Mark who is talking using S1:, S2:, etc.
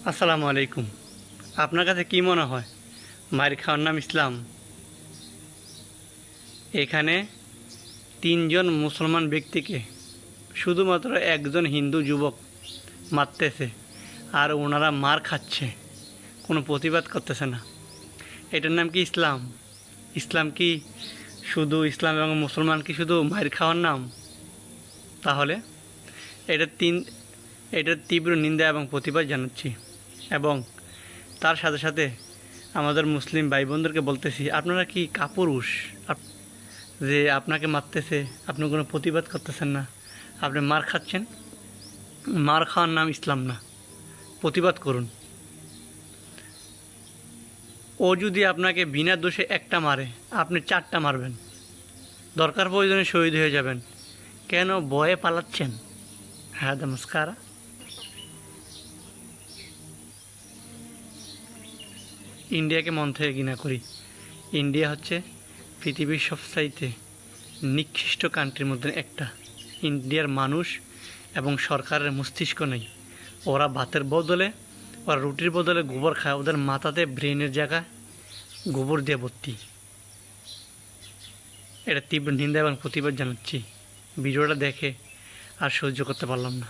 S1: আসসালামু আলাইকুম। আপনার কাছে কি মনে হয় মায়ের খাওয়ার নাম ইসলাম? এখানে তিনজন মুসলমান ব্যক্তিকে শুধুমাত্র একজন হিন্দু যুবক মারতেছে, আর ওনারা মার খাচ্ছে, কোনো প্রতিবাদ করতেছে না। এটার নাম কি ইসলাম? ইসলাম কি শুধু ইসলাম এবং মুসলমান কি শুধু মায়ের খাওয়ার নাম? তাহলে এটা এটার তীব্র নিন্দা এবং প্রতিবাদ জানাচ্ছি। এবং তার সাথে সাথে আমাদের মুসলিম ভাই বোনদেরকে বলতেছি, আপনারা কি কাপুরুষ যে আপনাকে মারতেছে, আপনি কোনো প্রতিবাদ করতেছেন না, আপনি মার খাচ্ছেন? মার খাওয়ার নাম ইসলাম না, প্রতিবাদ করুন। ও যদি আপনাকে বিনা দোষে একটা মারে, আপনি চারটা মারবেন, দরকার প্রয়োজনে শহীদ হয়ে যাবেন। কেন ভয়ে পালাচ্ছেন? হ্যাঁ, নমস্কার। ইন্ডিয়াকে মন থেকে ঘৃণা করি। ইন্ডিয়া হচ্ছে পৃথিবীর সবচাইতে নিকৃষ্ট কান্ট্রির মধ্যে একটা। ইন্ডিয়ার মানুষ এবং সরকারের মস্তিষ্ক নেই। ওরা ভাতের বদলে, ওরা রুটির বদলে গোবর খায়। ওদের মাথাতে ব্রেনের জায়গা গোবর দিয়ে ভর্তি। এটা তীব্র নিন্দা এবং প্রতিবাদ জানাচ্ছি। ভিডিওটা দেখে আর সহ্য করতে পারলাম না।